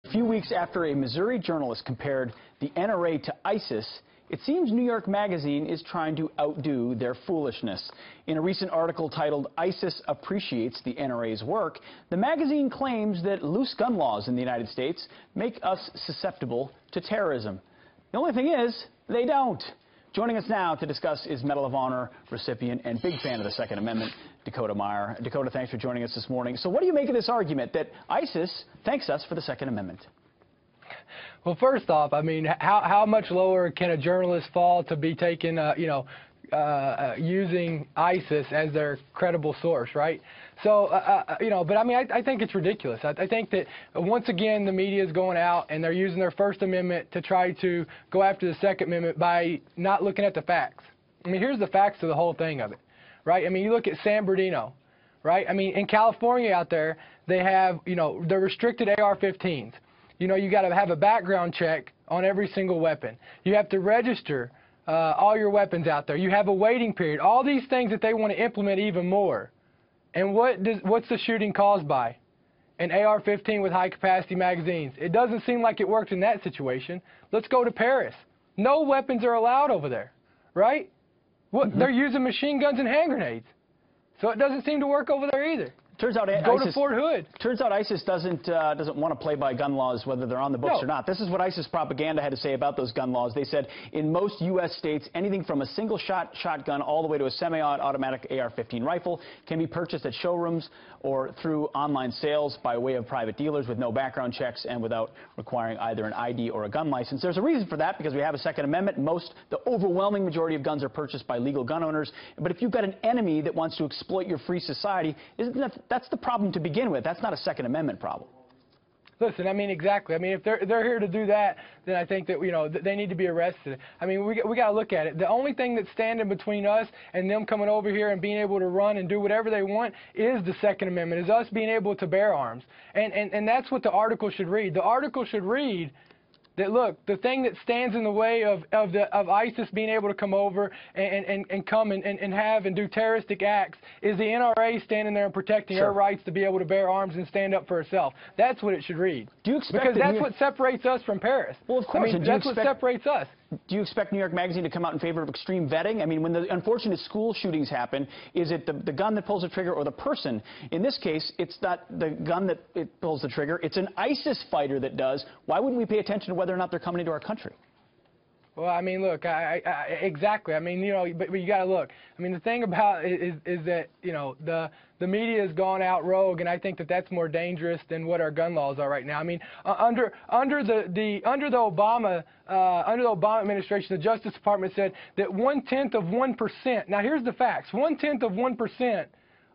A few weeks after a Missouri journalist compared the NRA to ISIS, it seems New York Magazine is trying to outdo their foolishness. In a recent article titled "ISIS Appreciates the NRA's Work," the magazine claims that loose gun laws in the United States make us susceptible to terrorism. The only thing is, they don't. Joining us now to discuss is Medal of Honor recipient and big fan of the Second Amendment, Dakota Meyer. Dakota, thanks for joining us this morning. So what do you make of this argument that ISIS thanks us for the Second Amendment? Well, first off, I mean, how much lower can a journalist fall to be taken, using ISIS as their credible source, right? So, but I mean, I think it's ridiculous. I think that once again the media is going out and they're using their First Amendment to try to go after the Second Amendment by not looking at the facts. I mean, here's the facts of the whole thing of it, right? I mean, you look at San Bernardino, right? I mean, in California out there, they have, the restricted AR-15s. You got to have a background check on every single weapon. You have to register all your weapons out there. You have a waiting period. All these things that they want to implement even more. And what's the shooting caused by? An AR-15 with high-capacity magazines. It doesn't seem like it worked in that situation. Let's go to Paris. No weapons are allowed over there, right? They're using machine guns and hand grenades. So it doesn't seem to work over there either. Turns out to Fort Hood. Turns out ISIS doesn't want to play by gun laws, whether they're on the books or not. This is what ISIS propaganda had to say about those gun laws. They said in most U.S. states, anything from a single-shot shotgun all the way to a semi-automatic AR-15 rifle can be purchased at showrooms or through online sales by way of private dealers with no background checks and without requiring either an ID or a gun license. There's a reason for that because we have a Second Amendment. The overwhelming majority of guns are purchased by legal gun owners. But if you've got an enemy that wants to exploit your free society, that's the problem to begin with. That's not a Second Amendment problem. Listen, I mean, exactly. I mean, if they're here to do that, then I think that, they need to be arrested. I mean, we got to look at it. The only thing that's standing between us and them coming over here and being able to run and do whatever they want is the Second Amendment, is us being able to bear arms. And that's what the article should read. The article should read that, look, the thing that stands in the way of ISIS being able to come over and come and have and do terroristic acts is the NRA standing there and protecting her rights to be able to bear arms and stand up for herself. That's what it should read. Do you expect because that's what separates us from Paris. Well, of course. I mean, that's what separates us. Do you expect New York Magazine to come out in favor of extreme vetting? I mean, when the unfortunate school shootings happen, is it the gun that pulls the trigger or the person? In this case, it's not the gun that pulls the trigger. It's an ISIS fighter that does. Why wouldn't we pay attention to whether or not they're coming into our country? Well, I mean, look, exactly. I mean, but you got to look. I mean, the thing about it is that, the media has gone out rogue, and I think that that's more dangerous than what our gun laws are right now. I mean, under the Obama administration, the Justice Department said that 1/10 of 1%. Now, here's the facts: 1/10 of 1%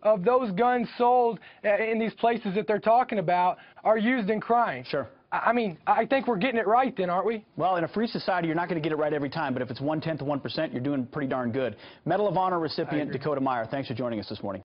of those guns sold in these places that they're talking about are used in crime. Sure. I mean, I think we're getting it right then, aren't we? Well, in a free society, you're not going to get it right every time, but if it's 1/10 of 1%, you're doing pretty darn good. Medal of Honor recipient Dakota Meyer, thanks for joining us this morning.